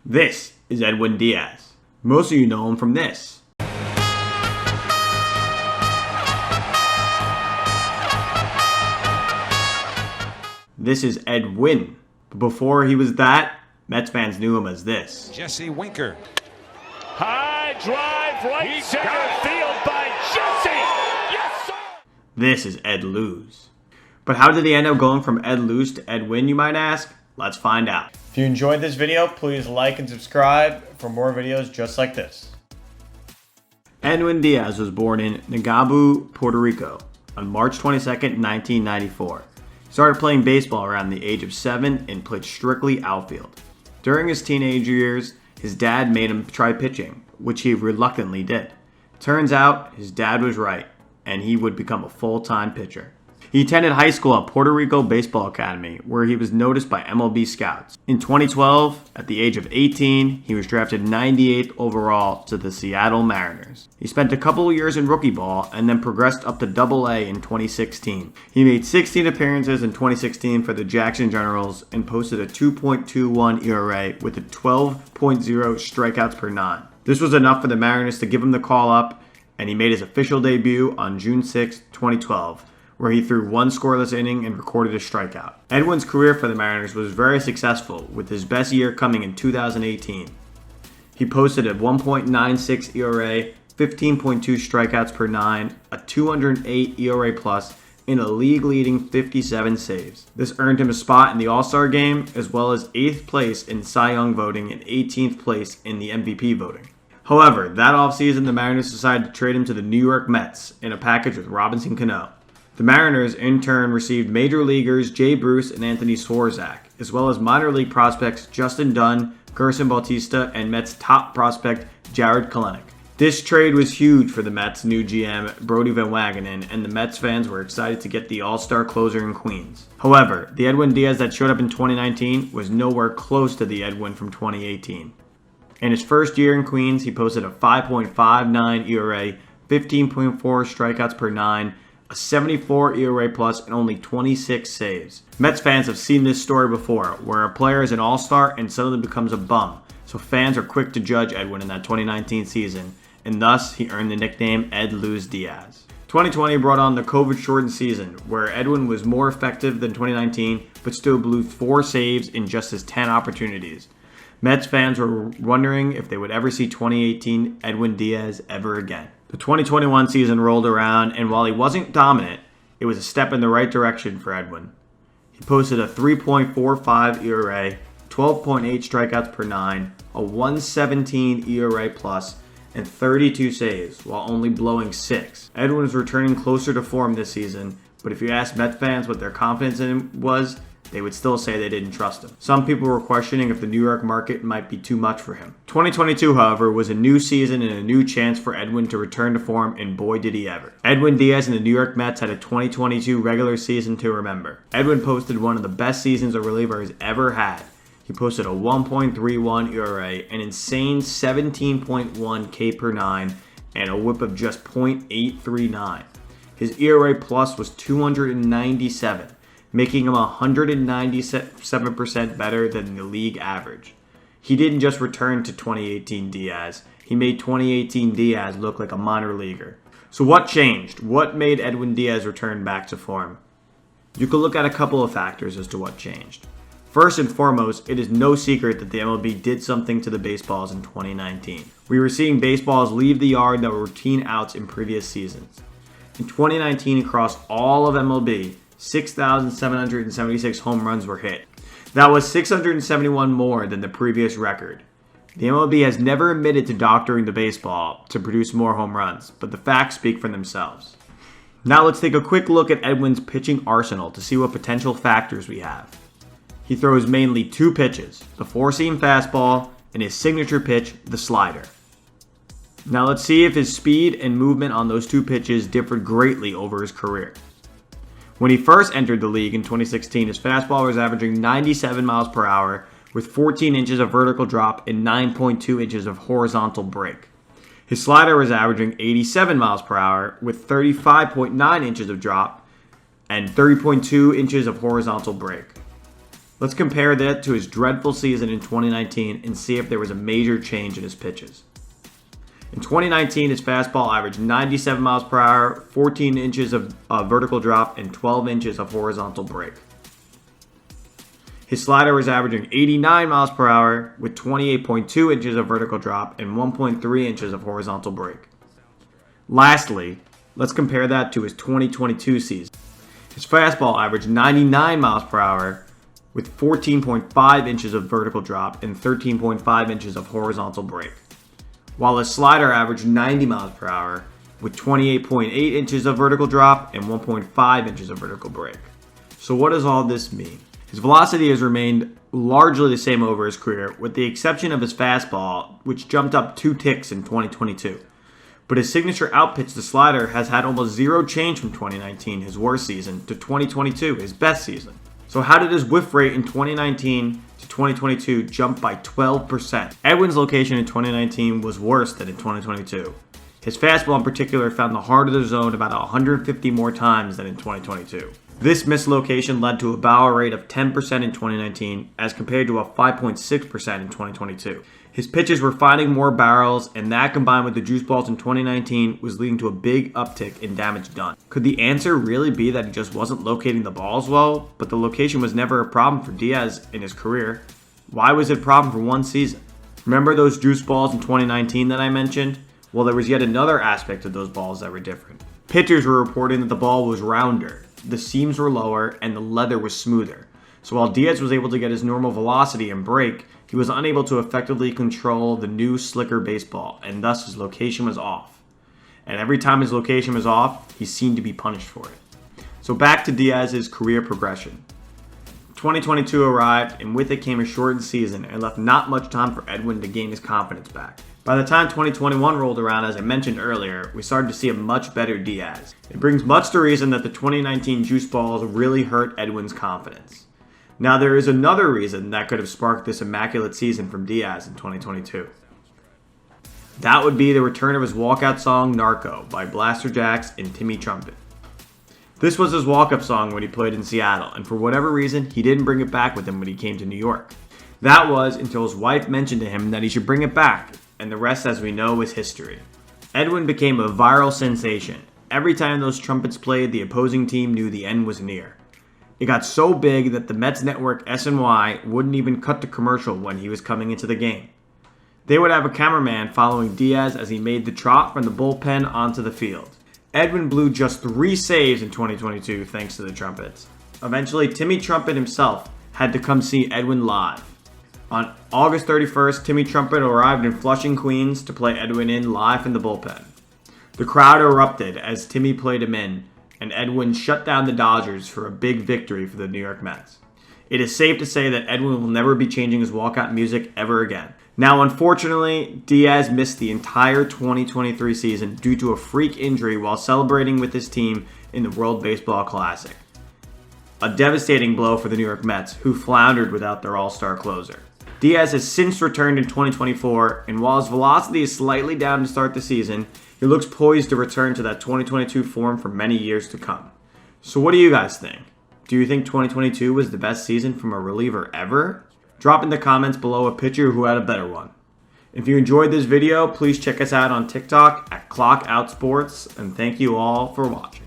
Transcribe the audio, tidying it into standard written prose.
This is Edwin Diaz. Most of you know him from this. This is Edwin. But before he was that, Mets fans knew him as this. Jesse Winker. High drive right center field by Jesse. Yes, sir. This is Edlose. But how did he end up going from Edlose to Edwin, you might ask? Let's find out. If you enjoyed this video, please like and subscribe for more videos just like this. Edwin Diaz was born in Nagabu, Puerto Rico on March 22nd, 1994. He started playing baseball around the age of 7 and played strictly outfield. During his teenage years, his dad made him try pitching, which he reluctantly did. Turns out, his dad was right, and he would become a full-time pitcher. He attended high school at Puerto Rico Baseball Academy, where he was noticed by MLB scouts. In 2012, at the age of 18, he was drafted 98th overall to the Seattle Mariners. He spent a couple of years in rookie ball and then progressed up to AA in 2016. He made 16 appearances in 2016 for the Jackson Generals and posted a 2.21 ERA with a 12.0 strikeouts per 9. This was enough for the Mariners to give him the call up, and he made his official debut on June 6, 2012. Where he threw one scoreless inning and recorded a strikeout. Edwin's career for the Mariners was very successful, with his best year coming in 2018. He posted a 1.96 ERA, 15.2 strikeouts per 9, a 208 ERA plus, and a league-leading 57 saves. This earned him a spot in the All-Star game, as well as 8th place in Cy Young voting and 18th place in the MVP voting. However, that offseason, the Mariners decided to trade him to the New York Mets in a package with Robinson Cano. The Mariners, in turn, received major leaguers Jay Bruce and Anthony Swarzak, as well as minor league prospects Justin Dunn, Gerson Bautista, and Mets top prospect Jarred Kelenic. This trade was huge for the Mets' new GM, Brodie Van Wagenen, and the Mets fans were excited to get the all-star closer in Queens. However, the Edwin Diaz that showed up in 2019 was nowhere close to the Edwin from 2018. In his first year in Queens, he posted a 5.59 ERA, 15.4 strikeouts per 9, a 74 ERA plus, and only 26 saves. Mets fans have seen this story before, where a player is an all-star and suddenly becomes a bum, so fans are quick to judge Edwin in that 2019 season, and thus he earned the nickname Edlose Diaz. 2020 brought on the COVID-shortened season, where Edwin was more effective than 2019, but still blew 4 saves in just his 10 opportunities. Mets fans were wondering if they would ever see 2018 Edwin Diaz ever again. The 2021 season rolled around, and while he wasn't dominant, it was a step in the right direction for Edwin. He posted a 3.45 ERA, 12.8 strikeouts per 9, a 117 ERA plus, and 32 saves, while only blowing 6. Edwin is returning closer to form this season, but if you ask Mets fans what their confidence in him was, they would still say they didn't trust him. Some people were questioning if the New York market might be too much for him. 2022, however, was a new season and a new chance for Edwin to return to form, and boy did he ever. Edwin Diaz and the New York Mets had a 2022 regular season to remember. Edwin posted one of the best seasons a reliever has ever had. He posted a 1.31 ERA, an insane 17.1 K per 9, and a whip of just .839. His ERA plus was 297. Making him 197% better than the league average. He didn't just return to 2018 Diaz, he made 2018 Diaz look like a minor leaguer. So what changed? What made Edwin Diaz return back to form? You could look at a couple of factors as to what changed. First and foremost, it is no secret that the MLB did something to the baseballs in 2019. We were seeing baseballs leave the yard that were routine outs in previous seasons. In 2019, across all of MLB, 6,776 home runs were hit. That was 671 more than the previous record. The MLB has never admitted to doctoring the baseball to produce more home runs, but the facts speak for themselves. Now let's take a quick look at Edwin's pitching arsenal to see what potential factors we have. He throws mainly 2 pitches, the 4-seam fastball and his signature pitch, the slider. Now let's see if his speed and movement on those 2 pitches differed greatly over his career. When he first entered the league in 2016, his fastball was averaging 97 miles per hour with 14 inches of vertical drop and 9.2 inches of horizontal break. His slider was averaging 87 miles per hour with 35.9 inches of drop and 30.2 inches of horizontal break. Let's compare that to his dreadful season in 2019 and see if there was a major change in his pitches. In 2019, his fastball averaged 97 miles per hour, 14 inches of vertical drop, and 12 inches of horizontal break. His slider was averaging 89 miles per hour with 28.2 inches of vertical drop and 1.3 inches of horizontal break. Lastly, let's compare that to his 2022 season. His fastball averaged 99 miles per hour with 14.5 inches of vertical drop and 13.5 inches of horizontal break, while his slider averaged 90 miles per hour with 28.8 inches of vertical drop and 1.5 inches of vertical break. So what does all this mean? His velocity has remained largely the same over his career, with the exception of his fastball, which jumped up 2 ticks in 2022. But his signature outpitch, the slider, has had almost zero change from 2019, his worst season, to 2022, his best season. So how did his whiff rate in 2019 to 2022 jump by 12%? Edwin's location in 2019 was worse than in 2022. His fastball in particular found the heart of the zone about 150 more times than in 2022. This mislocation led to a barrel rate of 10% in 2019 as compared to a 5.6% in 2022. His pitches were finding more barrels, and that combined with the juice balls in 2019 was leading to a big uptick in damage done. Could the answer really be that he just wasn't locating the balls well? But the location was never a problem for Diaz in his career. Why was it a problem for one season? Remember those juice balls in 2019 that I mentioned? Well, there was yet another aspect of those balls that were different. Pitchers were reporting that the ball was rounder, the seams were lower, and the leather was smoother. So while Diaz was able to get his normal velocity and break, he was unable to effectively control the new, slicker baseball, and thus his location was off. And every time his location was off, he seemed to be punished for it. So back to Diaz's career progression. 2022 arrived, and with it came a shortened season and left not much time for Edwin to gain his confidence back. By the time 2021 rolled around, as I mentioned earlier, we started to see a much better Diaz. It brings much to reason that the 2019 juice balls really hurt Edwin's confidence. Now there is another reason that could have sparked this immaculate season from Diaz in 2022. That would be the return of his walkout song Narco by Blaster Jax and Timmy Trumpet. This was his walk-up song when he played in Seattle, and for whatever reason, he didn't bring it back with him when he came to New York. That was until his wife mentioned to him that he should bring it back, and the rest, as we know, is history. Edwin became a viral sensation. Every time those trumpets played, the opposing team knew the end was near. It got so big that the Mets network SNY wouldn't even cut the commercial when he was coming into the game. They would have a cameraman following Diaz as he made the trot from the bullpen onto the field. Edwin blew just 3 saves in 2022 thanks to the trumpets. Eventually, Timmy Trumpet himself had to come see Edwin live. On August 31st, Timmy Trumpet arrived in Flushing, Queens to play Edwin in live in the bullpen. The crowd erupted as Timmy played him in, and Edwin shut down the Dodgers for a big victory for the New York Mets. It is safe to say that Edwin will never be changing his walkout music ever again. Now, unfortunately, Diaz missed the entire 2023 season due to a freak injury while celebrating with his team in the World Baseball Classic. A devastating blow for the New York Mets, who floundered without their all-star closer. Diaz has since returned in 2024, and while his velocity is slightly down to start the season, he looks poised to return to that 2022 form for many years to come. So what do you guys think? Do you think 2022 was the best season from a reliever ever? Drop in the comments below a pitcher who had a better one. If you enjoyed this video, please check us out on TikTok at ClockOutSports, and thank you all for watching.